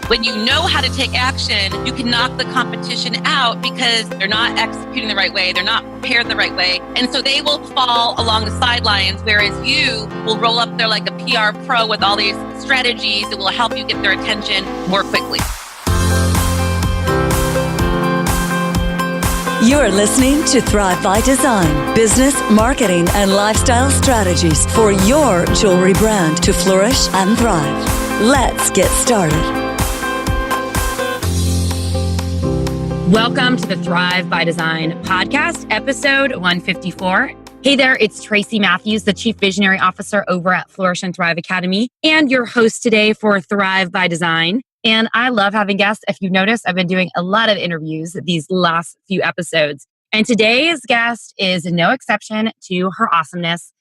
When you know how to take action, you can knock the competition out because they're not executing the right way. They're not prepared the right way. And so they will fall along the sidelines, whereas you will roll up there like a PR pro with all these strategies that will help you get their attention more quickly. You're listening to Thrive by Design, business, marketing, and lifestyle strategies for your jewelry brand to flourish and thrive. Let's get started. Welcome to the Thrive by Design podcast, episode 154. Hey there, it's Tracy Matthews, the Chief Visionary Officer over at Flourish and Thrive Academy, and your host today for Thrive by Design. And I love having guests. If you've noticed, I've been doing a lot of interviews these last few episodes. And today's guest is no exception to her awesomeness.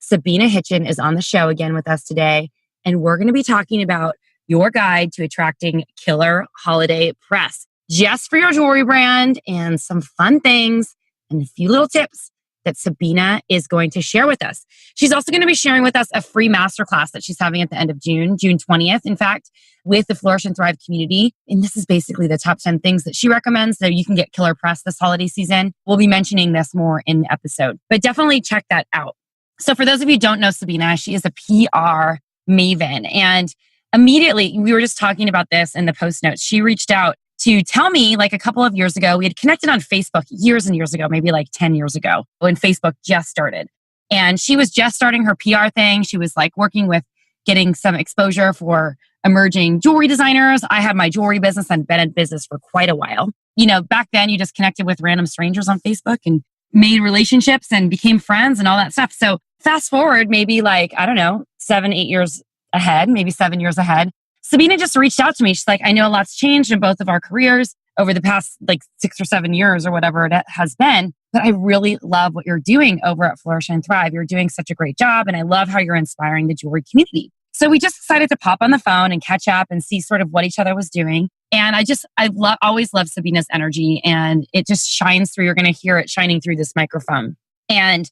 Sabina Hitchen is on the show again with us today. And we're going to be talking about your guide to attracting killer holiday press, just for your jewelry brand, and some fun things and a few little tips that Sabina is going to share with us. She's also going to be sharing with us a free masterclass that she's having at the end of June 20th, in fact, with the Flourish and Thrive community. And this is basically the top 10 things that she recommends so you can get killer press this holiday season. We'll be mentioning this more in the episode, but definitely check that out. So for those of you who don't know Sabina, she is a PR maven. And immediately, we were just talking about this in the post notes, she reached out to tell me, like a couple of years ago, we had connected on Facebook years and years ago, maybe like 10 years ago when Facebook just started. And she was just starting her PR thing. She was like working with getting some exposure for emerging jewelry designers. I had my jewelry business and been in business for quite a while. You know, back then you just connected with random strangers on Facebook and made relationships and became friends and all that stuff. So fast forward, maybe like, I don't know, 7 years ahead, maybe 7 years ahead. Sabina just reached out to me. She's like, I know a lot's changed in both of our careers over the past like 6 or 7 years or whatever it has been. But I really love what you're doing over at Flourish and Thrive. You're doing such a great job. And I love how you're inspiring the jewelry community. So we just decided to pop on the phone and catch up and see sort of what each other was doing. And always love Sabina's energy, and it just shines through. You're going to hear it shining through this microphone. And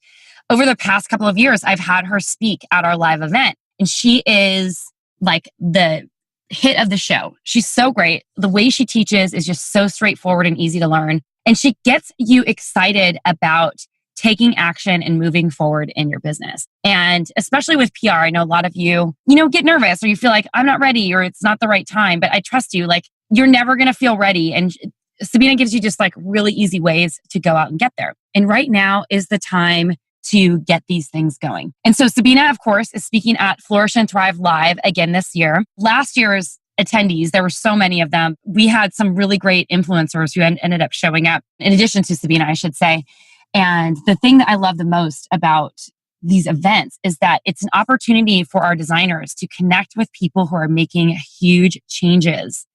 over the past couple of years, I've had her speak at our live event, and she is like the hit of the show. She's so great. The way she teaches is just so straightforward and easy to learn. And she gets you excited about taking action and moving forward in your business. And especially with PR, I know a lot of you, get nervous or you feel like I'm not ready or it's not the right time, but I trust you. Like, you're never going to feel ready. And Sabina gives you just like really easy ways to go out and get there. And right now is the time to get these things going. And so Sabina, of course, is speaking at Flourish and Thrive Live again this year. Last year's attendees, there were so many of them. We had some really great influencers who ended up showing up, in addition to Sabina, I should say. And the thing that I love the most about these events is that it's an opportunity for our designers to connect with people who are making huge changes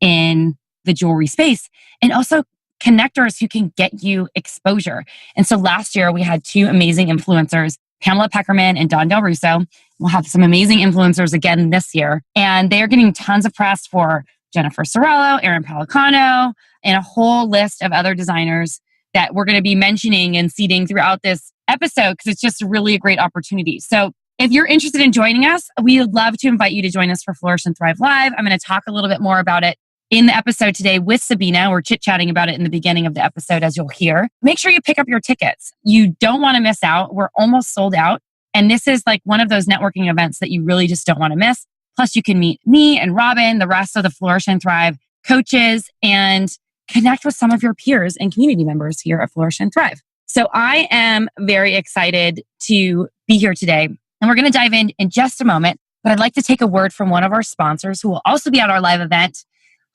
in the jewelry space, and also connectors who can get you exposure. And so last year we had 2 amazing influencers, Pamela Peckerman and Don Del Russo. We'll have some amazing influencers again this year. And they are getting tons of press for Jennifer Sorello, Erin Pelicano, and a whole list of other designers that we're going to be mentioning and seeding throughout this episode, because it's just really a great opportunity. So if you're interested in joining us, we would love to invite you to join us for Flourish and Thrive Live. I'm going to talk a little bit more about it in the episode today with Sabina. We're chit-chatting about it in the beginning of the episode, as you'll hear. Make sure you pick up your tickets. You don't want to miss out. We're almost sold out. And this is like one of those networking events that you really just don't want to miss. Plus, you can meet me and Robin, the rest of the Flourish and Thrive coaches, and connect with some of your peers and community members here at Flourish and Thrive. So I am very excited to be here today. And we're going to dive in just a moment. But I'd like to take a word from one of our sponsors who will also be at our live event,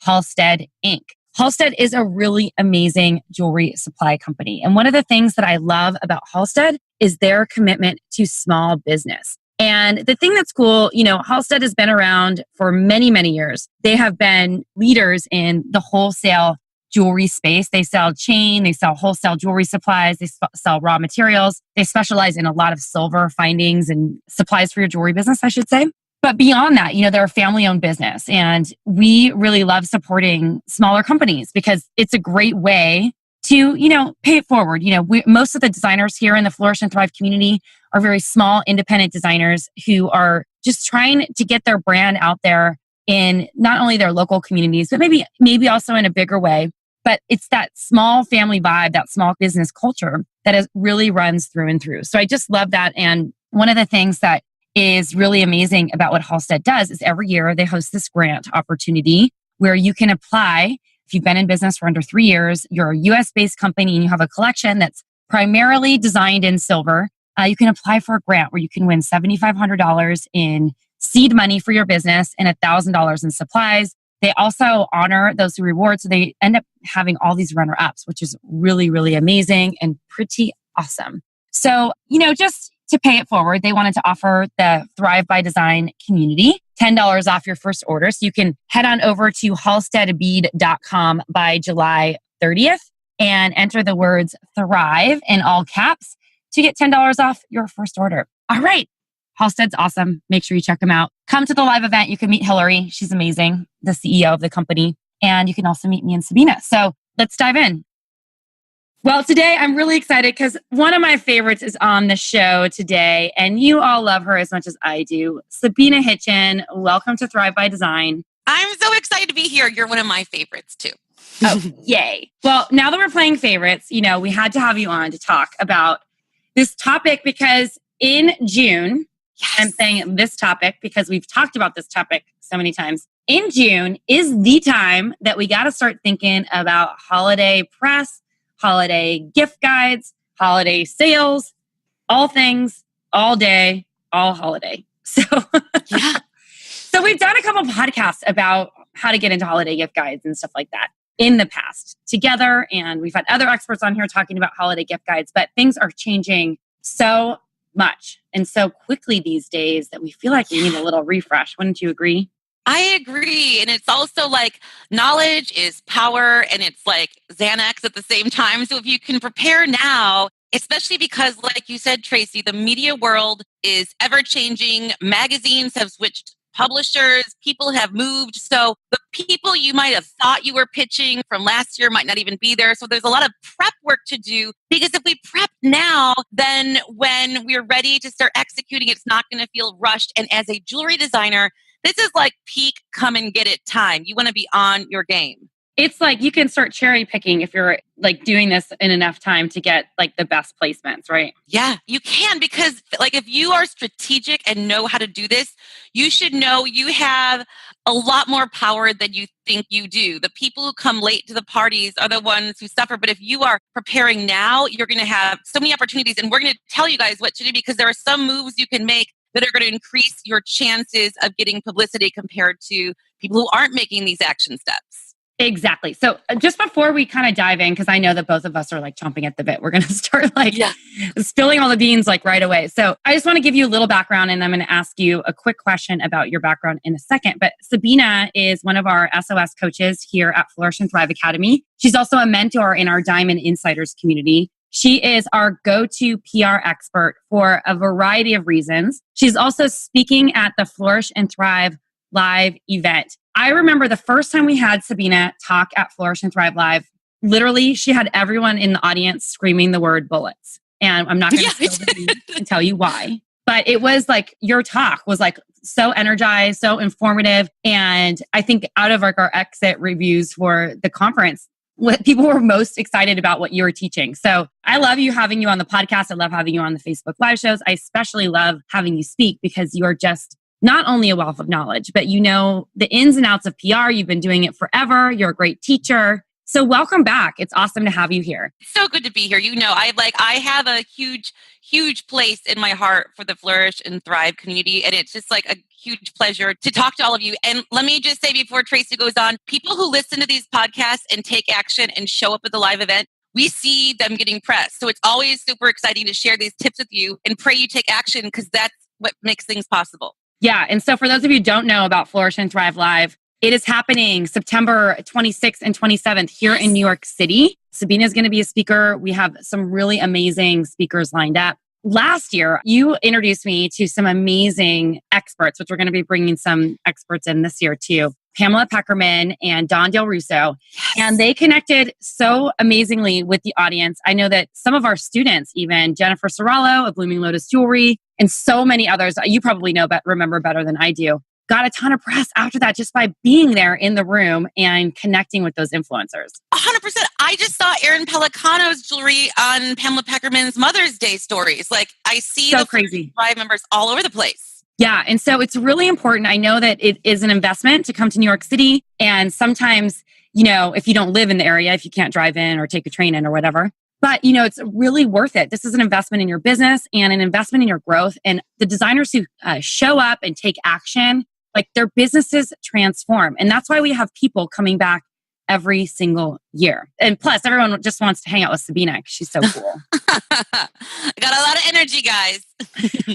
Halstead Inc. Halstead is a really amazing jewelry supply company. And one of the things that I love about Halstead is their commitment to small business. And the thing that's cool, Halstead has been around for many, many years. They have been leaders in the wholesale jewelry space. They sell chain, they sell wholesale jewelry supplies, they sell raw materials. They specialize in a lot of silver findings and supplies for your jewelry business, I should say. But beyond that, they're a family-owned business, and we really love supporting smaller companies because it's a great way to, pay it forward. Most of the designers here in the Flourish and Thrive community are very small, independent designers who are just trying to get their brand out there in not only their local communities, but maybe also in a bigger way. But it's that small family vibe, that small business culture that really runs through and through. So I just love that. And one of the things that is really amazing about what Halstead does is every year they host this grant opportunity where you can apply. If you've been in business for under 3 years, you're a US-based company and you have a collection that's primarily designed in silver, you can apply for a grant where you can win $7,500 in seed money for your business and $1,000 in supplies. They also honor those who reward. So they end up having all these runner-ups, which is really, really amazing and pretty awesome. So, just to pay it forward, they wanted to offer the Thrive by Design community $10 off your first order. So you can head on over to halsteadbead.com by July 30th and enter the words Thrive in all caps to get $10 off your first order. All right. Halstead's awesome. Make sure you check them out. Come to the live event. You can meet Hillary. She's amazing, the CEO of the company. And you can also meet me and Sabina. So let's dive in. Well, today I'm really excited because one of my favorites is on the show today, and you all love her as much as I do. Sabina Hitchen, welcome to Thrive by Design. I'm so excited to be here. You're one of my favorites too. Oh, yay. Well, now that we're playing favorites, we had to have you on to talk about this topic because in June, yes. I'm saying this topic because we've talked about this topic so many times. In June is the time that we got to start thinking about holiday press, holiday gift guides, holiday sales, all things, all day, all holiday. So, yeah. So we've done a couple of podcasts about how to get into holiday gift guides and stuff like that in the past together. And we've had other experts on here talking about holiday gift guides, but things are changing so much and so quickly these days that we feel like we need a little refresh. Wouldn't you agree? I agree. And it's also like knowledge is power and it's like Xanax at the same time. So if you can prepare now, especially because like you said, Tracy, the media world is ever changing. Magazines have switched publishers. People have moved. So the people you might have thought you were pitching from last year might not even be there. So there's a lot of prep work to do because if we prep now, then when we're ready to start executing, it's not going to feel rushed. And as a jewelry designer, this is like peak come and get it time. You want to be on your game. It's like you can start cherry picking if you're like doing this in enough time to get like the best placements, right? Yeah, you can because like if you are strategic and know how to do this, you should know you have a lot more power than you think you do. The people who come late to the parties are the ones who suffer. But if you are preparing now, you're going to have so many opportunities. And we're going to tell you guys what to do because there are some moves you can make that are going to increase your chances of getting publicity compared to people who aren't making these action steps. Exactly. So just before we kind of dive in, because I know that both of us are like chomping at the bit, we're going to start spilling all the beans like right away. So I just want to give you a little background and I'm going to ask you a quick question about your background in a second. But Sabina is one of our SOS coaches here at Flourish and Thrive Academy. She's also a mentor in our Diamond Insiders community. She is our go-to PR expert for a variety of reasons. She's also speaking at the Flourish and Thrive live event. I remember the first time we had Sabina talk at Flourish and Thrive Live, literally she had everyone in the audience screaming the word bullets. And I'm not going to tell you why. But it was like your talk was like so energized, so informative. And I think out of our exit reviews for the conference, what people were most excited about what you were teaching. So I love having you on the podcast. I love having you on the Facebook live shows. I especially love having you speak because you are just not only a wealth of knowledge, but you know the ins and outs of PR. You've been doing it forever. You're a great teacher. So welcome back. It's awesome to have you here. So good to be here. You know, I have a huge place in my heart for the Flourish and Thrive community. And it's just like a huge pleasure to talk to all of you. And let me just say before Tracy goes on, people who listen to these podcasts and take action and show up at the live event, we see them getting pressed. So it's always super exciting to share these tips with you and pray you take action because that's what makes things possible. Yeah. And so for those of you who don't know about Flourish and Thrive Live, it is happening September 26th and 27th here in New York City. Sabina is going to be a speaker. We have some really amazing speakers lined up. Last year, you introduced me to some amazing experts, which we're going to be bringing some experts in this year too. Pamela Peckerman and Don Del Russo. Yes. And they connected so amazingly with the audience. I know that some of our students, even Jennifer Serrallo of Blooming Lotus Jewelry, and so many others, you probably know but remember better than I do. got a ton of press after that just by being there in the room and connecting with those influencers. 100%. I just saw Erin Pelicano's jewelry on Pamela Peckerman's Mother's Day stories. Like I see So the crazy Thrive members all over the place. Yeah. And so it's really important. I know that it is an investment to come to New York City. And sometimes, if you don't live in the area, if you can't drive in or take a train in or whatever, but it's really worth it. This is an investment in your business and an investment in your growth. And the designers who show up and take action, like their businesses transform. And that's why we have people coming back every single year. And plus, everyone just wants to hang out with Sabina. She's so cool. I got a lot of energy, guys.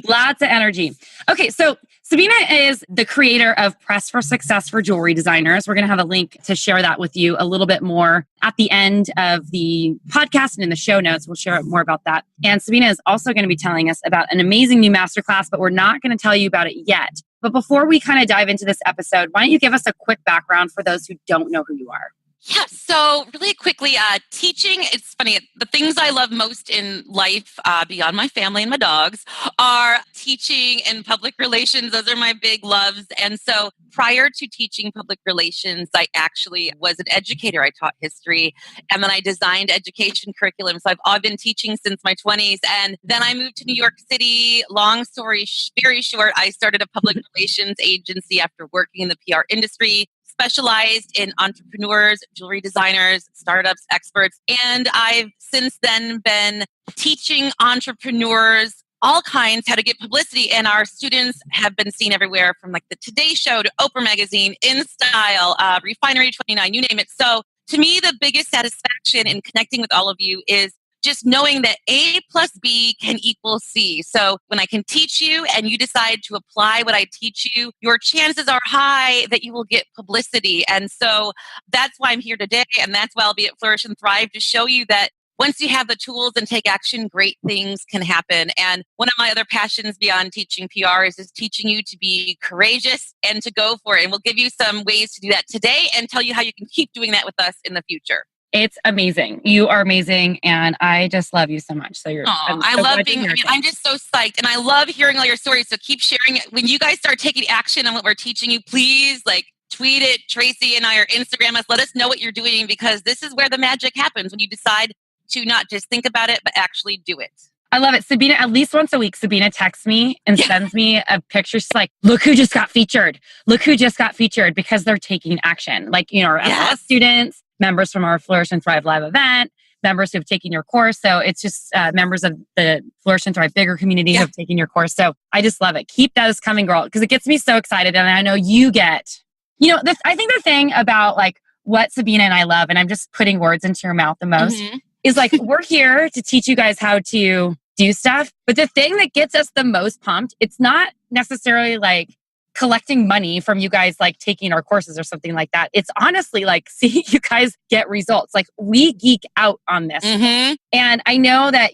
Lots of energy. Okay, so Sabina is the creator of Press for Success for Jewelry Designers. We're going to have a link to share that with you a little bit more at the end of the podcast and in the show notes. We'll share more about that. And Sabina is also going to be telling us about an amazing new masterclass, but we're not going to tell you about it yet. But before we kind of dive into this episode, why don't you give us a quick background for those who don't know who you are? Yeah, so really quickly, teaching, it's funny, the things I love most in life, beyond my family and my dogs, are teaching and public relations. Those are my big loves. And so prior to teaching public relations, I actually was an educator. I taught history, and then I designed education curriculum. So I've been teaching since my 20s. And then I moved to New York City. Long story very short, I started a public relations agency after working in the PR industry, specialized in entrepreneurs, jewelry designers, startups, experts. And I've since then been teaching entrepreneurs all kinds how to get publicity. And our students have been seen everywhere from like the Today Show to Oprah Magazine, In Style, Refinery 29, you name it. So to me, the biggest satisfaction in connecting with all of you is just knowing that A plus B can equal C. So when I can teach you and you decide to apply what I teach you, your chances are high that you will get publicity. And so that's why I'm here today. And that's why I'll be at Flourish and Thrive to show you that once you have the tools and take action, great things can happen. And one of my other passions beyond teaching PR is just teaching you to be courageous and to go for it. And we'll give you some ways to do that today and tell you how you can keep doing that with us in the future. It's amazing. You are amazing. And I just love you so much. So I love being, I'm just so psyched. And I love hearing all your stories. So keep sharing it. When you guys start taking action on what we're teaching you, please tweet it. Tracy and I or Instagram us. Let us know what you're doing, because this is where the magic happens when you decide to not just think about it, but actually do it. I love it. Sabina, at least once a week, Sabina texts me and sends me a picture. She's like, look who just got featured. Look who just got featured, because they're taking action. Our FLS students, members from our Flourish and Thrive live event, members who have taken your course. So it's just members of the Flourish and Thrive bigger community who have taken your course. So I just love it. Keep those coming, girl, because it gets me so excited. And I know you get, I think the thing about what Sabina and I love, and I'm just putting words into your mouth the most, is we're here to teach you guys how to do stuff. But the thing that gets us the most pumped, it's not necessarily collecting money from you guys, taking our courses or something like that. It's honestly seeing you guys get results. We geek out on this. And I know that,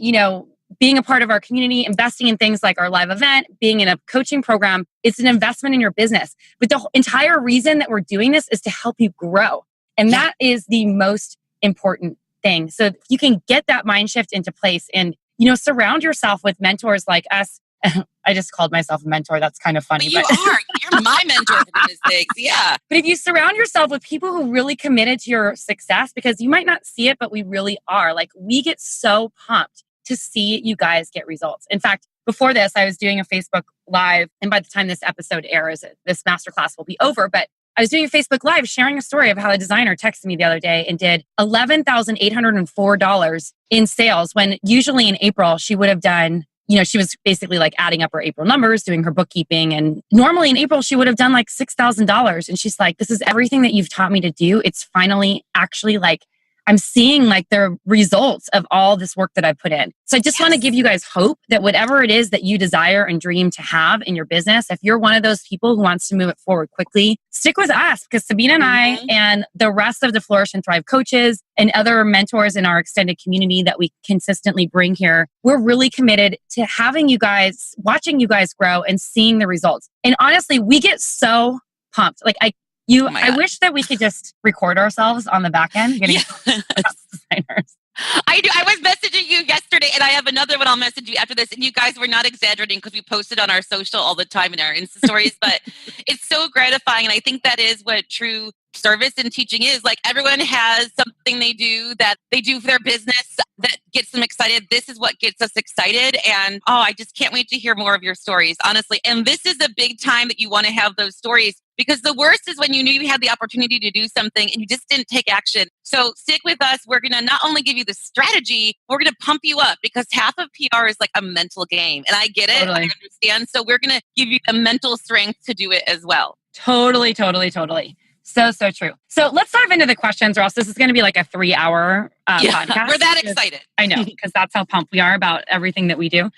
being a part of our community, investing in things like our live event, being in a coaching program, it's an investment in your business. But the entire reason that we're doing this is to help you grow. And that is the most important thing. So you can get that mind shift into place and, surround yourself with mentors like us. I just called myself a mentor. That's kind of funny. But you're my mentor for these things. Yeah. But if you surround yourself with people who really committed to your success, because you might not see it, but we really are. We get so pumped to see you guys get results. In fact, before this, I was doing a Facebook Live. And by the time this episode airs, this masterclass will be over. But I was doing a Facebook Live sharing a story of how a designer texted me the other day and did $11,804 in sales, when usually in April she would have done, she was basically adding up her April numbers, doing her bookkeeping. And normally in April, she would have done $6,000. And she's like, this is everything that you've taught me to do. It's finally actually I'm seeing the results of all this work that I've put in. So I just want to give you guys hope that whatever it is that you desire and dream to have in your business, if you're one of those people who wants to move it forward quickly, stick with us, because Sabina and I and the rest of the Flourish and Thrive coaches and other mentors in our extended community that we consistently bring here, we're really committed to having you guys, watching you guys grow and seeing the results. And honestly, we get so pumped. I wish that we could just record ourselves on the back end. Getting designers. I do. I was messaging you yesterday, and I have another one I'll message you after this. And you guys were not exaggerating because we posted on our social all the time in our Insta stories. But it's so gratifying, and I think that is what true service and teaching is. Like everyone has something they do that they do for their business that gets them excited. This is what gets us excited, and I just can't wait to hear more of your stories, honestly. And this is a big time that you want to have those stories. Because the worst is when you knew you had the opportunity to do something and you just didn't take action. So stick with us. We're going to not only give you the strategy, we're going to pump you up because half of PR is like a mental game. And I get it. Totally. I understand. So we're going to give you the mental strength to do it as well. Totally. So true. So let's dive into the questions, or else this is going to be like a 3-hour podcast. We're that excited. I know, because that's how pumped we are about everything that we do.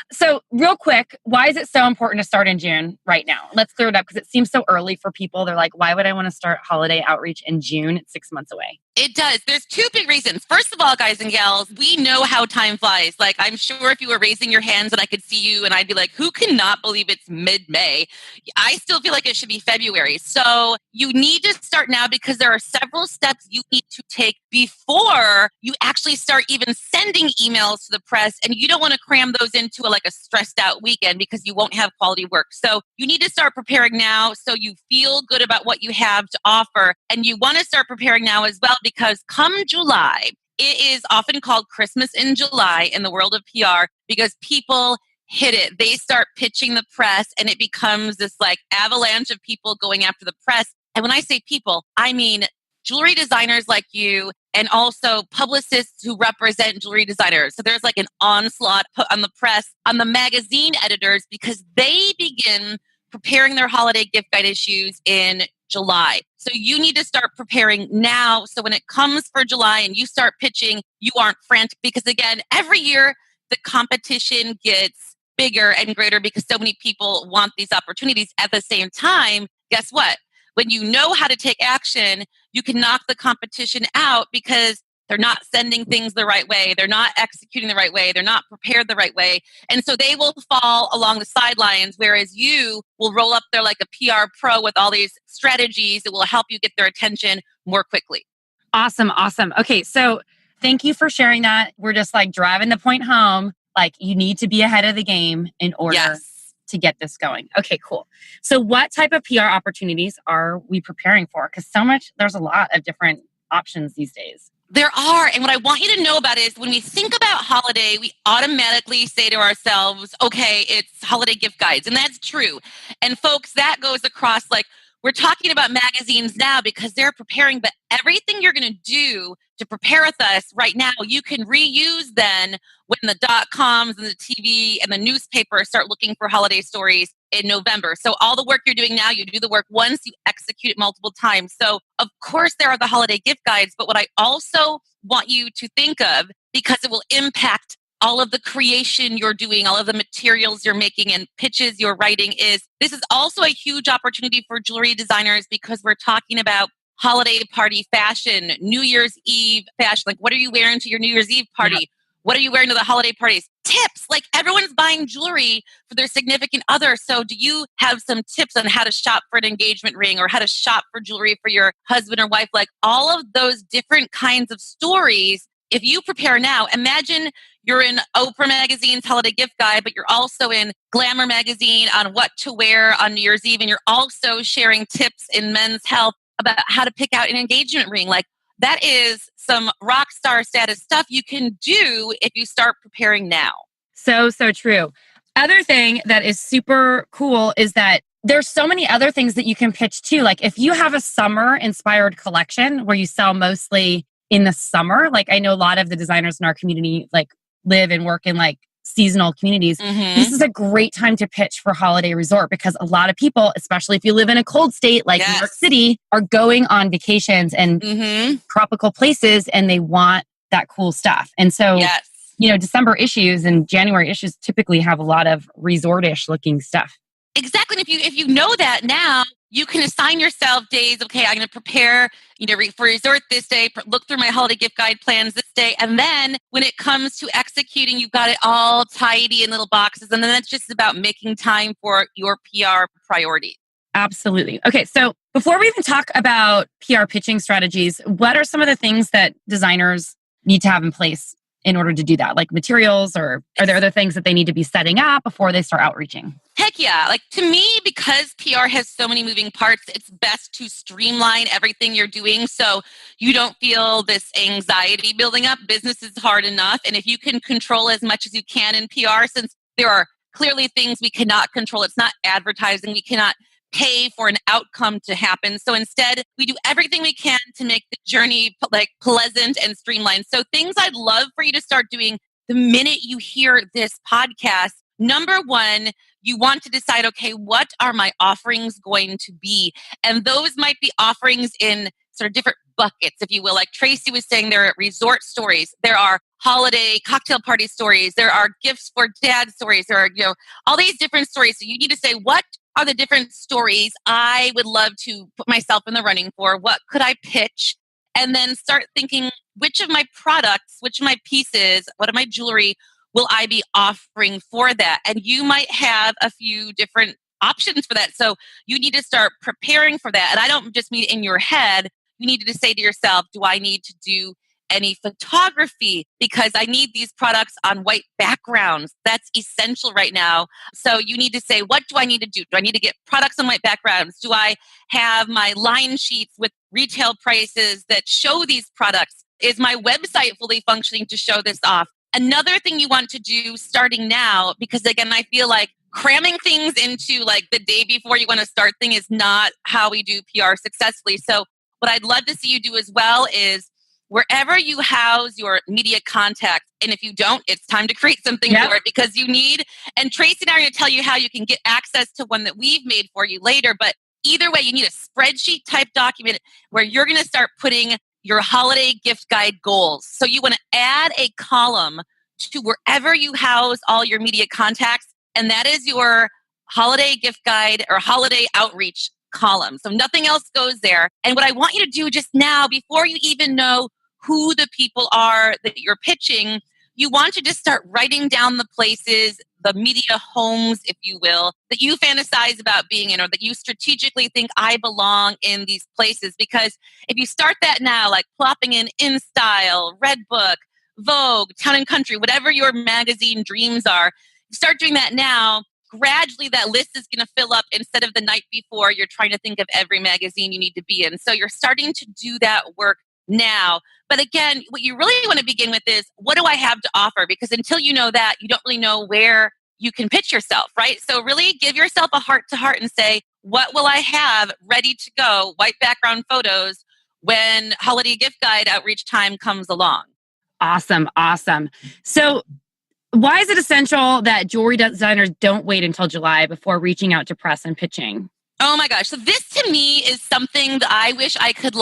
So real quick, why is it so important to start in June right now? Let's clear it up because it seems so early for people. They're like, why would I want to start holiday outreach in June? It's 6 months away. It does. There's two big reasons. First of all, guys and gals, we know how time flies. Like, I'm sure if you were raising your hands and I could see you and I'd be like, who cannot believe it's mid-May? I still feel like it should be February. So you need to start now because there are several steps you need to take before you actually start even sending emails to the press. And you don't want to cram those into a stressed out weekend because you won't have quality work. So you need to start preparing now so you feel good about what you have to offer. And you want to start preparing now as well because come July, it is often called Christmas in July in the world of PR because people hit it. They start pitching the press and it becomes this avalanche of people going after the press. And when I say people, I mean jewelry designers like you and also publicists who represent jewelry designers. So there's an onslaught put on the press, on the magazine editors, because they begin preparing their holiday gift guide issues in July. So you need to start preparing now. So when it comes for July and you start pitching, you aren't frantic because again, every year the competition gets bigger and greater because so many people want these opportunities. At the same time, guess what? When you know how to take action, you can knock the competition out because they're not sending things the right way. They're not executing the right way. They're not prepared the right way. And so they will fall along the sidelines, whereas you will roll up there like a PR pro with all these strategies that will help you get their attention more quickly. Awesome. Okay, so thank you for sharing that. We're just driving the point home. You need to be ahead of the game in order to get this going. Okay, cool. So what type of PR opportunities are we preparing for? Because there's a lot of different options these days. There are. And what I want you to know about is when we think about holiday, we automatically say to ourselves, okay, it's holiday gift guides. And that's true. And folks, that goes across we're talking about magazines now because they're preparing, but everything you're going to do to prepare with us right now, you can reuse then when the .coms and the TV and the newspaper start looking for holiday stories in November. So all the work you're doing now, you do the work once, you execute it multiple times. So of course there are the holiday gift guides, but what I also want you to think of, because it will impact all of the creation you're doing, all of the materials you're making and pitches you're writing this is also a huge opportunity for jewelry designers because we're talking about holiday party fashion, New Year's Eve fashion. What are you wearing to your New Year's Eve party? Yep. What are you wearing to the holiday parties? Tips. Everyone's buying jewelry for their significant other. So do you have some tips on how to shop for an engagement ring or how to shop for jewelry for your husband or wife? All of those different kinds of stories. If you prepare now, imagine you're in Oprah Magazine's Holiday Gift Guide, but you're also in Glamour Magazine on what to wear on New Year's Eve. And you're also sharing tips in Men's Health about how to pick out an engagement ring. That is some rock star status stuff you can do if you start preparing now. So true. Other thing that is super cool is that there's so many other things that you can pitch too. If you have a summer inspired collection where you sell mostly in the summer, I know a lot of the designers in our community live and work in seasonal communities. Mm-hmm. This is a great time to pitch for holiday resort because a lot of people, especially if you live in a cold state like New York City, are going on vacations and tropical places and they want that cool stuff. And so, December issues and January issues typically have a lot of resort-ish looking stuff. Exactly. And if you know that now, you can assign yourself days. Okay, I'm going to prepare, for resort this day, look through my holiday gift guide plans this day. And then when it comes to executing, you've got it all tidy in little boxes. And then that's just about making time for your PR priorities. Absolutely. Okay. So before we even talk about PR pitching strategies, what are some of the things that designers need to have in place in order to do that? Like materials, or are there other things that they need to be setting up before they start outreaching? Heck yeah. Like to me, because PR has so many moving parts, it's best to streamline everything you're doing so you don't feel this anxiety building up. Business is hard enough. And if you can control as much as you can in PR, since there are clearly things we cannot control, it's not advertising, we cannot pay for an outcome to happen. So instead, we do everything we can to make the journey like pleasant and streamlined. So things I'd love for you to start doing the minute you hear this podcast. Number one, you want to decide, okay, what are my offerings going to be? And those might be offerings in sort of different buckets, if you will. Like Tracy was saying, there are resort stories, there are holiday cocktail party stories, there are gifts for dad stories, there are, all these different stories. So you need to say, what are the different stories I would love to put myself in the running for? What could I pitch? And then start thinking, which of my products, which of my pieces, what of my jewelry will I be offering for that? And you might have a few different options for that. So you need to start preparing for that. And I don't just mean in your head. You need to say to yourself, do I need to do any photography? Because I need these products on white backgrounds. That's essential right now. So you need to say, what do I need to do? Do I need to get products on white backgrounds? Do I have my line sheets with retail prices that show these products? Is my website fully functioning to show this off? Another thing you want to do starting now, because again, I feel like cramming things into like the day before you want to start thing is not how we do PR successfully. So what I'd love to see you do as well is wherever you house your media contacts, and if you don't, it's time to create something for it, because you need, and Tracy and I are going to tell you how you can get access to one that we've made for you later, but either way, you need a spreadsheet type document where you're going to start putting your holiday gift guide goals. So you want to add a column to wherever you house all your media contacts, and that is your holiday gift guide or holiday outreach column. So nothing else goes there. And what I want you to do just now, before you even know who the people are that you're pitching, you want to just start writing down the places, the media homes, if you will, that you fantasize about being in, or that you strategically think I belong in these places. Because if you start that now, like plopping in InStyle, Redbook, Vogue, Town and Country, whatever your magazine dreams are, you start doing that now, gradually that list is going to fill up. Instead of the night before, you're trying to think of every magazine you need to be in. So you're starting to do that work now. But again, what you really want to begin with is, what do I have to offer? Because until you know that, you don't really know where you can pitch yourself, right? So really give yourself a heart to heart and say, what will I have ready to go, white background photos, when holiday gift guide outreach time comes along? Awesome. So why is it essential that jewelry designers don't wait until July before reaching out to press and pitching? Oh my gosh. So this to me is something that I wish I could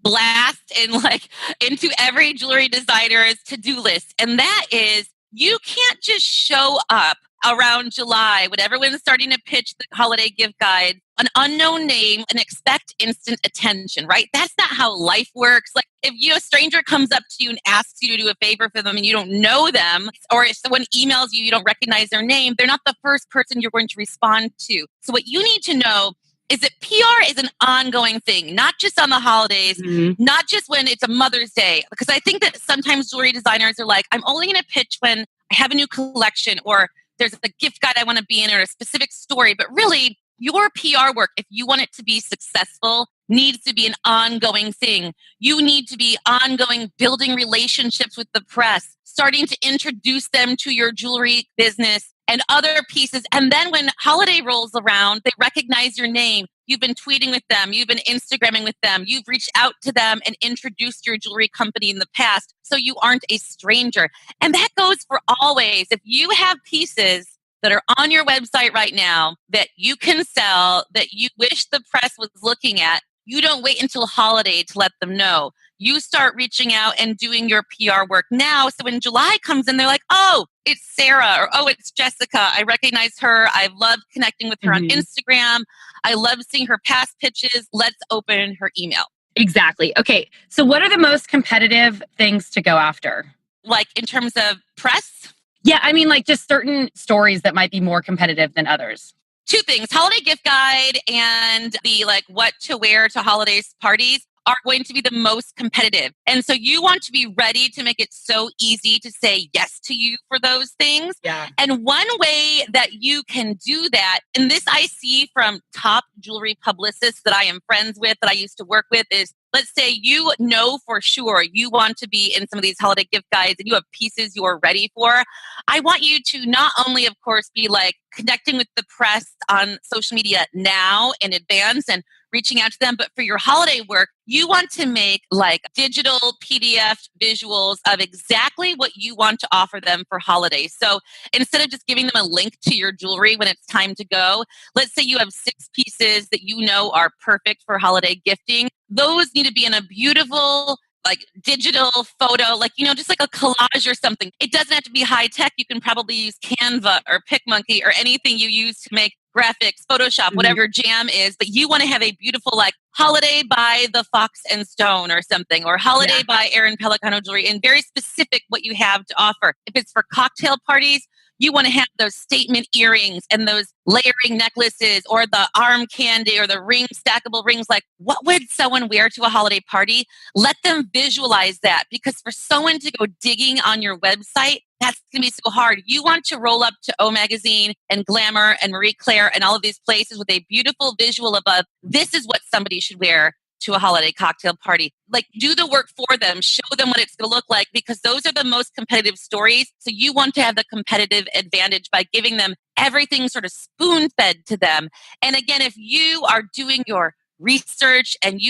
blast into every jewelry designer's to-do list. And that is, you can't just show up around July when everyone's starting to pitch the holiday gift guide, an unknown name, and expect instant attention, right? That's not how life works. Like if a stranger comes up to you and asks you to do a favor for them and you don't know them, or if someone emails you, you don't recognize their name, they're not the first person you're going to respond to. So what you need to know is that PR is an ongoing thing, not just on the holidays, not just when it's a Mother's Day. Because I think that sometimes jewelry designers are like, I'm only going to pitch when I have a new collection, or there's a gift guide I want to be in, or a specific story. But really, your PR work, if you want it to be successful, needs to be an ongoing thing. You need to be ongoing building relationships with the press, starting to introduce them to your jewelry business and other pieces. And then when holiday rolls around, they recognize your name. You've been tweeting with them. You've been Instagramming with them. You've reached out to them and introduced your jewelry company in the past. So you aren't a stranger. And that goes for always. If you have pieces that are on your website right now that you can sell, that you wish the press was looking at, you don't wait until holiday to let them know. You start reaching out and doing your PR work now. So when July comes in, they're like, oh, it's Sarah, or oh, it's Jessica. I recognize her. I've loved connecting with her on Instagram. I love seeing her past pitches. Let's open her email. Exactly. Okay. So what are the most competitive things to go after? Like in terms of press? Yeah. I mean, like just certain stories that might be more competitive than others. Two things, holiday gift guide and the what to wear to holidays parties are going to be the most competitive. And so you want to be ready to make it so easy to say yes to you for those things. Yeah. And one way that you can do that, and this I see from top jewelry publicists that I am friends with, that I used to work with, is let's say you know for sure you want to be in some of these holiday gift guides and you have pieces you're ready for. I want you to not only, of course, be like connecting with the press on social media now in advance and reaching out to them, but for your holiday work, you want to make like digital PDF visuals of exactly what you want to offer them for holidays. So instead of just giving them a link to your jewelry when it's time to go, let's say you have 6 pieces that you know are perfect for holiday gifting. Those need to be in a beautiful like digital photo, like, just like a collage or something. It doesn't have to be high tech. You can probably use Canva or PicMonkey or anything you use to make graphics, Photoshop, whatever your jam is. But you want to have a beautiful like holiday by the Fox and Stone or something, or holiday by Erin Pelicano Jewelry, and very specific what you have to offer. If it's for cocktail parties, you want to have those statement earrings and those layering necklaces or the arm candy or the stackable rings. Like, what would someone wear to a holiday party? Let them visualize that, because for someone to go digging on your website, that's going to be so hard. You want to roll up to O Magazine and Glamour and Marie Claire and all of these places with a beautiful visual above. This is what somebody should wear to a holiday cocktail party. Like, do the work for them, show them what it's going to look like, because those are the most competitive stories. So you want to have the competitive advantage by giving them everything sort of spoon-fed to them. And again, if you are doing your research and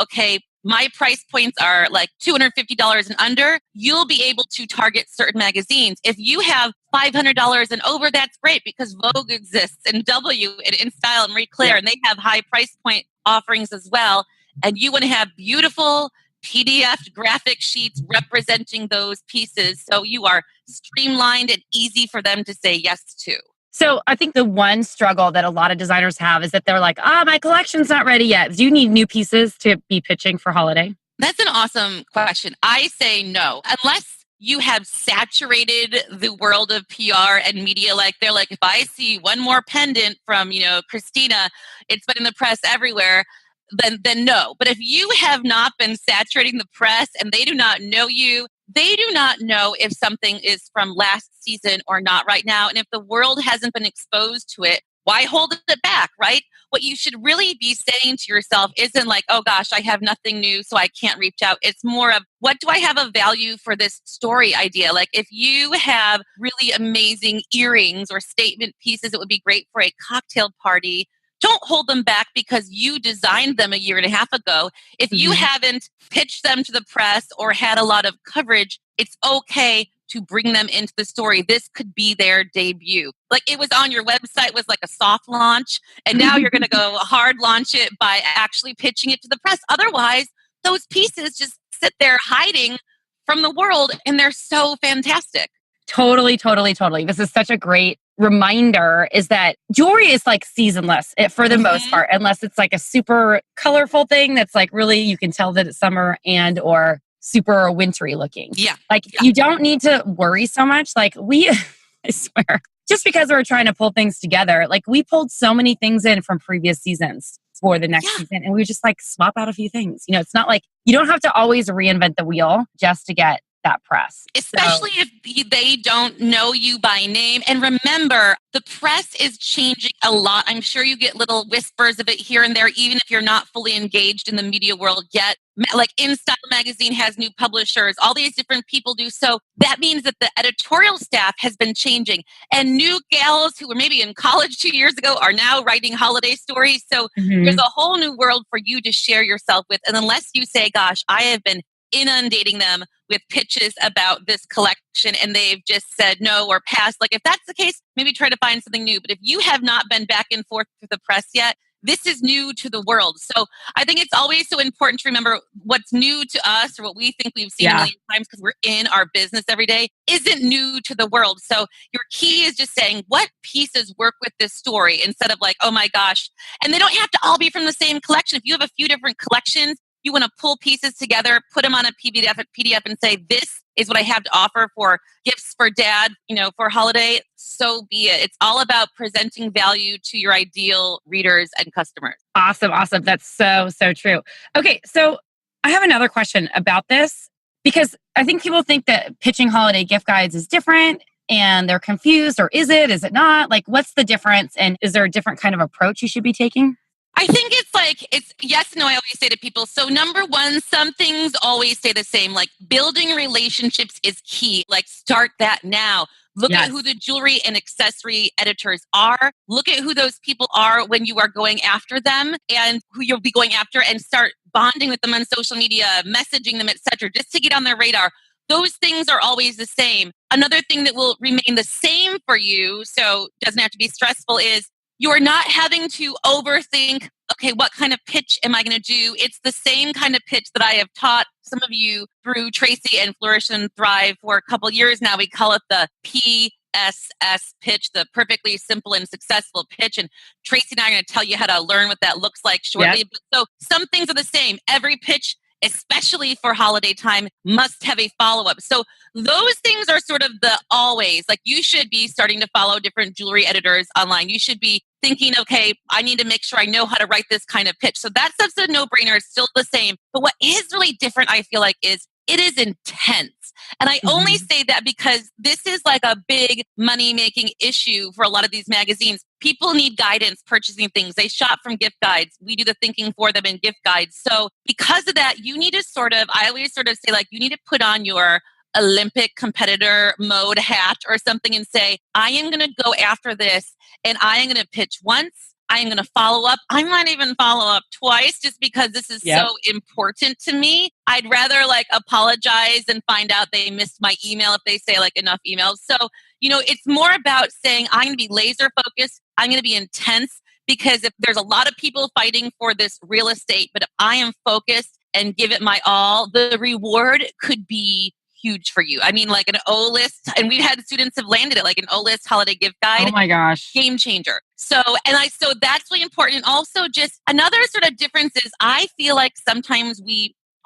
okay, my price points are like $250 and under, you'll be able to target certain magazines. If you have $500 and over, that's great, because Vogue exists and W and InStyle and Marie Claire, and they have high price point offerings as well. And you want to have beautiful PDF graphic sheets representing those pieces, so you are streamlined and easy for them to say yes to. So I think the one struggle that a lot of designers have is that they're like, my collection's not ready yet. Do you need new pieces to be pitching for holiday? That's an awesome question. I say no. Unless you have saturated the world of PR and media, like they're like, if I see one more pendant from, Christina, it's been in the press everywhere, then no. But if you have not been saturating the press and they do not know you, they do not know if something is from last season or not right now. And if the world hasn't been exposed to it, why hold it back, right? What you should really be saying to yourself isn't like, oh gosh, I have nothing new, so I can't reach out. It's more of, what do I have of value for this story idea? Like, if you have really amazing earrings or statement pieces that would be great for a cocktail party, don't hold them back because you designed them a year and a half ago. If you haven't pitched them to the press or had a lot of coverage, it's okay to bring them into the story. This could be their debut. Like, it was on your website, was like a soft launch, and now you're going to go hard launch it by actually pitching it to the press. Otherwise, those pieces just sit there hiding from the world, and they're so fantastic. Totally. This is such a great reminder, is that jewelry is like seasonless for the most part, unless it's like a super colorful thing that's like really, you can tell that it's summer and or super wintry looking. Yeah. You don't need to worry so much. Like I swear, just because we're trying to pull things together, like we pulled so many things in from previous seasons for the next season, and we just like swap out a few things. It's not like you don't have to always reinvent the wheel just to get that press. Especially if they don't know you by name. And remember, the press is changing a lot. I'm sure you get little whispers of it here and there, even if you're not fully engaged in the media world yet. Like InStyle magazine has new publishers, all these different people do. So that means that the editorial staff has been changing, and new gals who were maybe in college 2 years ago are now writing holiday stories. So there's a whole new world for you to share yourself with. And unless you say, gosh, I have been inundating them with pitches about this collection and they've just said no or passed. Like, if that's the case, maybe try to find something new. But if you have not been back and forth with the press yet, this is new to the world. So I think it's always so important to remember what's new to us, or what we think we've seen a million times because we're in our business every day, isn't new to the world. So your key is just saying, what pieces work with this story, instead of like, oh my gosh. And they don't have to all be from the same collection. If you have a few different collections, you want to pull pieces together, put them on a PDF and say, this is what I have to offer for gifts for dad, for holiday. So be it. It's all about presenting value to your ideal readers and customers. Awesome. That's so true. Okay. So I have another question about this because I think people think that pitching holiday gift guides is different and they're confused, or is it? Is it not? Like, what's the difference? And is there a different kind of approach you should be taking? I think it's yes and no. I always say to people, so number one, some things always stay the same. Like building relationships is key. Like start that now. Look at who the jewelry and accessory editors are. Look at who those people are when you are going after them and who you'll be going after, and start bonding with them on social media, messaging them, etc., just to get on their radar. Those things are always the same. Another thing that will remain the same for you, so it doesn't have to be stressful, is you're not having to overthink, okay, what kind of pitch am I going to do? It's the same kind of pitch that I have taught some of you through Tracy and Flourish and Thrive for a couple years now. We call it the PSS pitch, the perfectly simple and successful pitch. And Tracy and I are going to tell you how to learn what that looks like shortly. Yep. So some things are the same. Every pitch, especially for holiday time, must have a follow-up. So those things are sort of the always. Like you should be starting to follow different jewelry editors online. You should be thinking, okay, I need to make sure I know how to write this kind of pitch. So that stuff's a no-brainer. It's still the same. But what is really different, I feel like, is it is intense. And I only say that because this is like a big money-making issue for a lot of these magazines. People need guidance purchasing things. They shop from gift guides. We do the thinking for them in gift guides. So because of that, you need to I always sort of say, like, you need to put on your Olympic competitor mode hat or something and say, I am going to go after this and I am going to pitch once. I am going to follow up. I might even follow up twice just because this is so important to me. I'd rather like apologize and find out they missed my email if they say like enough emails. So, it's more about saying I'm going to be laser focused. I'm going to be intense, because if there's a lot of people fighting for this real estate, but if I am focused and give it my all, the reward could be huge for you. I mean, like an O-list, and we've had students have landed it, like an O-list holiday gift guide. Oh my gosh. Game changer. So that's really important. And also just another sort of difference is I feel like sometimes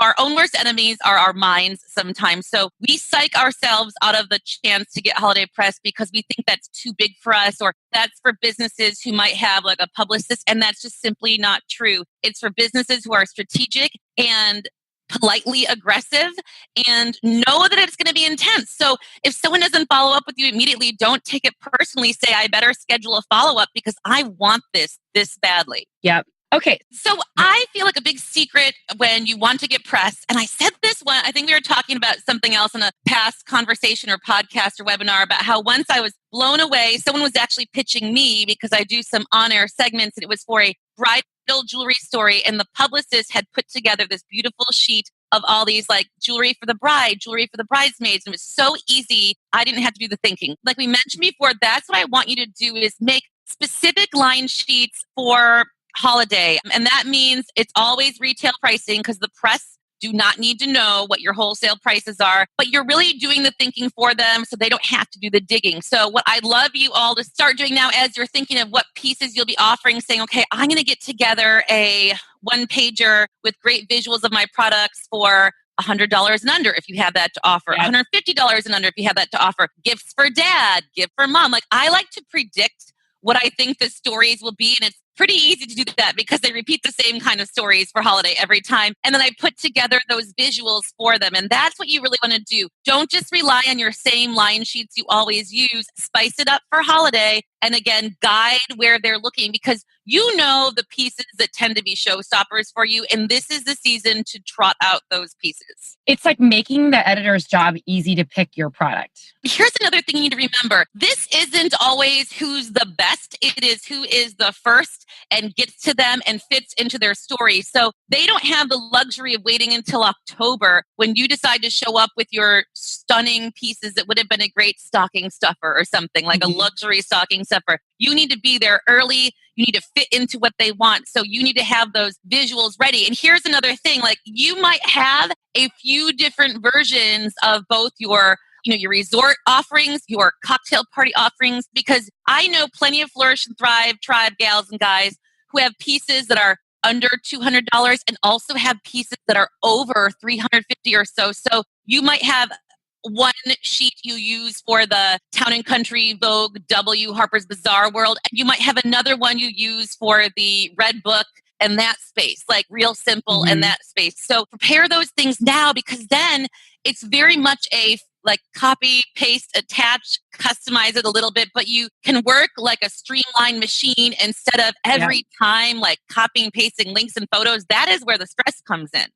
our own worst enemies are our minds sometimes. So we psych ourselves out of the chance to get holiday press because we think that's too big for us, or that's for businesses who might have like a publicist. And that's just simply not true. It's for businesses who are strategic and politely aggressive and know that it's going to be intense. So if someone doesn't follow up with you immediately, don't take it personally. Say, I better schedule a follow-up because I want this badly. Yep. Okay. So I feel like a big secret when you want to get press, and I said this one, I think we were talking about something else in a past conversation or podcast or webinar about how once I was blown away, someone was actually pitching me because I do some on-air segments, and it was for a bridal jewelry story, and the publicist had put together this beautiful sheet of all these like jewelry for the bride, jewelry for the bridesmaids. And it was so easy. I didn't have to do the thinking. Like we mentioned before, that's what I want you to do is make specific line sheets for holiday. And that means it's always retail pricing because the press do not need to know what your wholesale prices are, but you're really doing the thinking for them so they don't have to do the digging. So what I'd love you all to start doing now as you're thinking of what pieces you'll be offering, saying, okay, I'm going to get together a one-pager with great visuals of my products for $100 and under if you have that to offer, $150 and under if you have that to offer, gifts for dad, gift for mom. Like I like to predict what I think the stories will be. And it's pretty easy to do that because they repeat the same kind of stories for holiday every time. And then I put together those visuals for them. And that's what you really want to do. Don't just rely on your same line sheets you always use. Spice it up for holiday. And again, guide where they're looking because you know the pieces that tend to be showstoppers for you. And this is the season to trot out those pieces. It's like making the editor's job easy to pick your product. Here's another thing you need to remember. This isn't always who's the best. It is who is the first and gets to them and fits into their story. So they don't have the luxury of waiting until October when you decide to show up with your stunning pieces that would have been a great stocking stuffer or something like a luxury stocking stuffer. You need to be there early. You need to fit into what they want. So you need to have those visuals ready. And here's another thing, like you might have a few different versions of both your your resort offerings, your cocktail party offerings, because I know plenty of Flourish and Thrive tribe gals and guys who have pieces that are under $200 and also have pieces that are over $350 or so. So you might have one sheet you use for the Town and Country, Vogue, W, Harper's Bazaar world. And you might have another one you use for the Red Book in that space, like real simple in that space. So prepare those things now, because then it's very much a like copy, paste, attach, customize it a little bit, but you can work like a streamlined machine instead of every time like copying, pasting links and photos. That is where the stress comes in.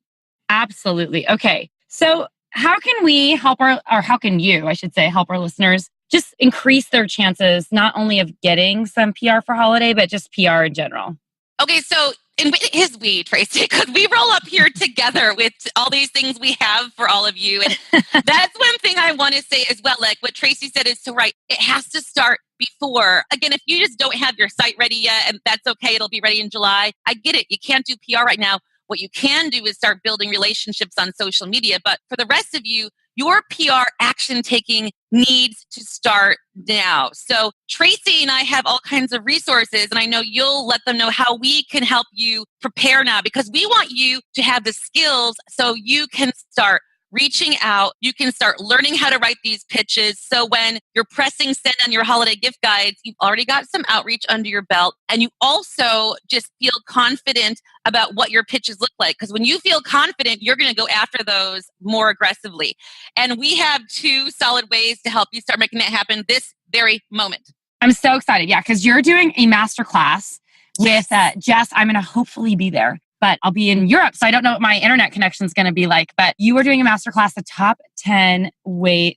Absolutely. Okay. So how can we help how can you, I should say, help our listeners just increase their chances, not only of getting some PR for holiday, but just PR in general? Okay, so and it is we, Tracy, because we roll up here together with all these things we have for all of you. And that's one thing I want to say as well. Like what Tracy said is so right. It has to start before. Again, if you just don't have your site ready yet, and that's okay, it'll be ready in July. I get it. You can't do PR right now. What you can do is start building relationships on social media. But for the rest of you, your PR action taking needs to start now. So Tracy and I have all kinds of resources, and I know you'll let them know how we can help you prepare now, because we want you to have the skills so you can start reaching out. You can start learning how to write these pitches. So when you're pressing send on your holiday gift guides, you've already got some outreach under your belt. And you also just feel confident about what your pitches look like. Because when you feel confident, you're going to go after those more aggressively. And we have 2 solid ways to help you start making that happen this very moment. I'm so excited. Yeah, because you're doing a masterclass with Jess. I'm going to hopefully be there, but I'll be in Europe, so I don't know what my internet connection is going to be like. But you are doing a masterclass, the top 10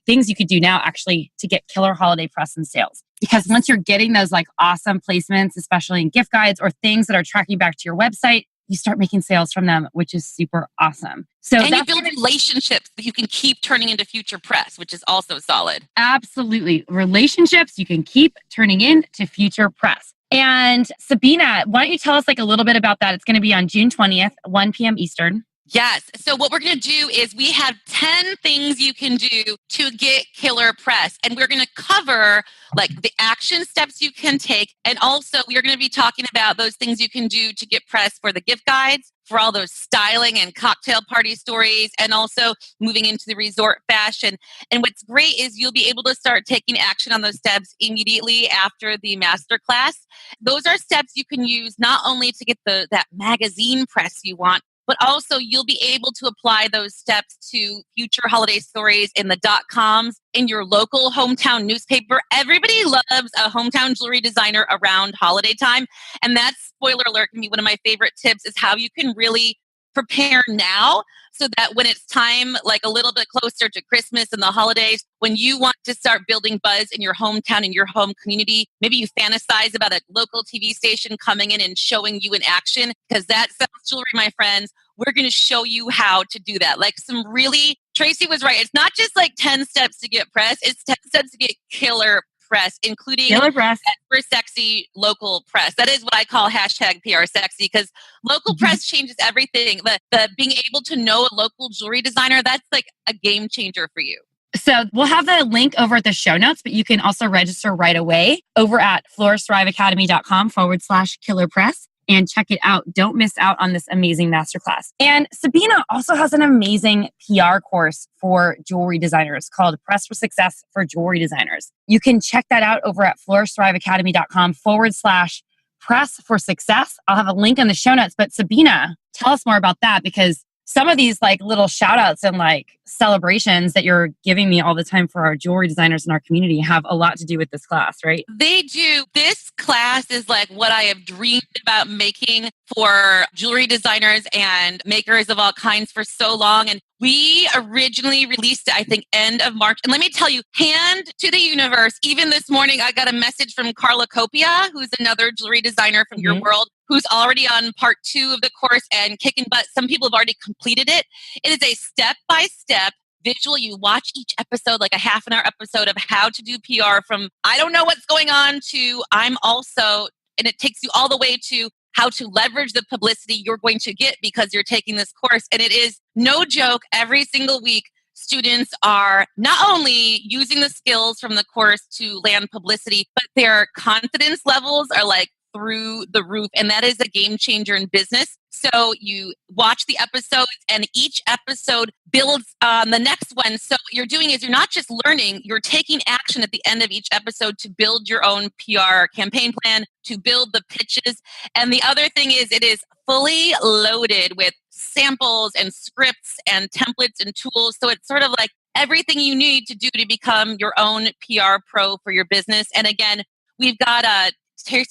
things you could do now actually to get killer holiday press and sales. Because once you're getting those like awesome placements, especially in gift guides or things that are tracking back to your website, you start making sales from them, which is super awesome. So and you build relationships that you can keep turning into future press, which is also solid. Absolutely. Relationships you can keep turning into future press. And Sabina, why don't you tell us like a little bit about that? It's going to be on June 20th, 1 p.m. Eastern. Yes. So what we're going to do is we have 10 things you can do to get killer press. And we're going to cover like the action steps you can take. And also we're going to be talking about those things you can do to get press for the gift guides, for all those styling and cocktail party stories, and also moving into the resort fashion. And what's great is you'll be able to start taking action on those steps immediately after the masterclass. Those are steps you can use not only to get that magazine press you want, but also you'll be able to apply those steps to future holiday stories in the .coms, in your local hometown newspaper. Everybody loves a hometown jewelry designer around holiday time. And that's, spoiler alert, can be one of my favorite tips, is how you can really prepare now so that when it's time, like a little bit closer to Christmas and the holidays, when you want to start building buzz in your hometown, in your home community, maybe you fantasize about a local TV station coming in and showing you in action, because that sells jewelry, my friends. We're going to show you how to do that. Like some really, Tracy was right. It's not just like 10 steps to get press. It's 10 steps to get killer press, including killer press for sexy local press. That is what I call hashtag PR sexy, because local press changes everything. The being able to know a local jewelry designer, that's like a game changer for you. So we'll have the link over at the show notes, but you can also register right away over at flourishthriveacademy.com/killer press. And check it out. Don't miss out on this amazing masterclass. And Sabina also has an amazing PR course for jewelry designers called Press for Success for Jewelry Designers. You can check that out over at flourishthriveacademy.com/press for success. I'll have a link in the show notes. But Sabina, tell us more about that, because some of these like little shout outs and like celebrations that you're giving me all the time for our jewelry designers in our community have a lot to do with this class, right? They do. This class is like what I have dreamed about making for jewelry designers and makers of all kinds for so long. And we originally released it, I think, end of March. And let me tell you, hand to the universe. Even this morning, I got a message from Carla Copia, who's another jewelry designer from your world, who's already on part 2 of the course and kicking butt. Some people have already completed it. It is a step-by-step visual. You watch each episode, like a half an hour episode of how to do PR from I don't know what's going on to I'm also, and it takes you all the way to how to leverage the publicity you're going to get because you're taking this course. And it is no joke. Every single week, students are not only using the skills from the course to land publicity, but their confidence levels are like through the roof. And that is a game changer in business. So you watch the episodes and each episode builds on the next one. So what you're doing is you're not just learning, you're taking action at the end of each episode to build your own PR campaign plan, to build the pitches. And the other thing is it is fully loaded with samples and scripts and templates and tools. So it's sort of like everything you need to do to become your own PR pro for your business. And again, we've got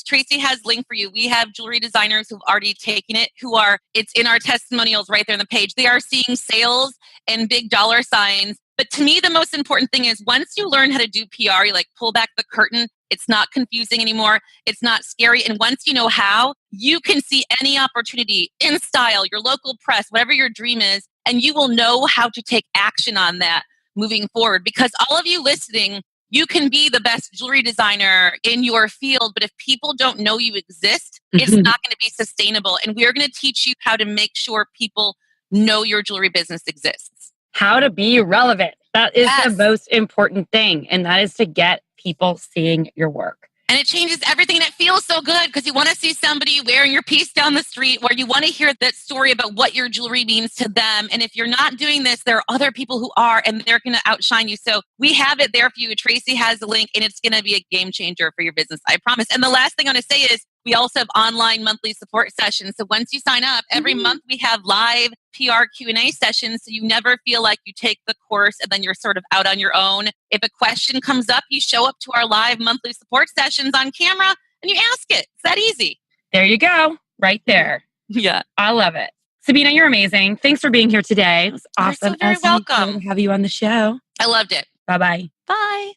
Tracy has link for you. We have jewelry designers who've already taken it, it's in our testimonials right there on the page. They are seeing sales and big dollar signs. But to me, the most important thing is once you learn how to do PR, you like pull back the curtain. It's not confusing anymore. It's not scary. And once you know how, you can see any opportunity in style, your local press, whatever your dream is, and you will know how to take action on that moving forward. Because all of you listening, you can be the best jewelry designer in your field, but if people don't know you exist, it's not going to be sustainable. And we are going to teach you how to make sure people know your jewelry business exists. How to be relevant. That is the most important thing. And that is to get people seeing your work. And it changes everything. And it feels so good because you want to see somebody wearing your piece down the street, where you want to hear that story about what your jewelry means to them. And if you're not doing this, there are other people who are, and they're going to outshine you. So we have it there for you. Tracy has the link, and it's going to be a game changer for your business, I promise. And the last thing I want to say is we also have online monthly support sessions. So once you sign up, every month we have live PR Q&A sessions. So you never feel like you take the course and then you're sort of out on your own. If a question comes up, you show up to our live monthly support sessions on camera and you ask it. It's that easy. There you go. Right there. Yeah. I love it. Sabina, you're amazing. Thanks for being here today. It was awesome. You're so very welcome. To have you on the show. I loved it. Bye-bye. Bye.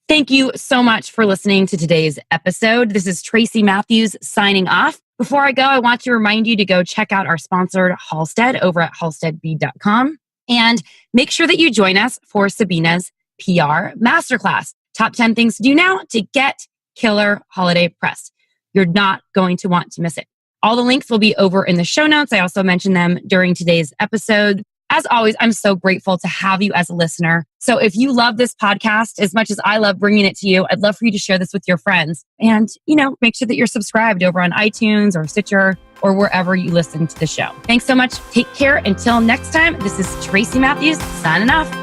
Thank you so much for listening to today's episode. This is Tracy Matthews signing off. Before I go, I want to remind you to go check out our sponsored Halstead over at halsteadb.com and make sure that you join us for Sabina's PR Masterclass. Top 10 things to do now to get killer holiday press. You're not going to want to miss it. All the links will be over in the show notes. I also mentioned them during today's episode. As always, I'm so grateful to have you as a listener. So if you love this podcast as much as I love bringing it to you, I'd love for you to share this with your friends. And, make sure that you're subscribed over on iTunes or Stitcher or wherever you listen to the show. Thanks so much. Take care. Until next time, this is Tracy Matthews signing off.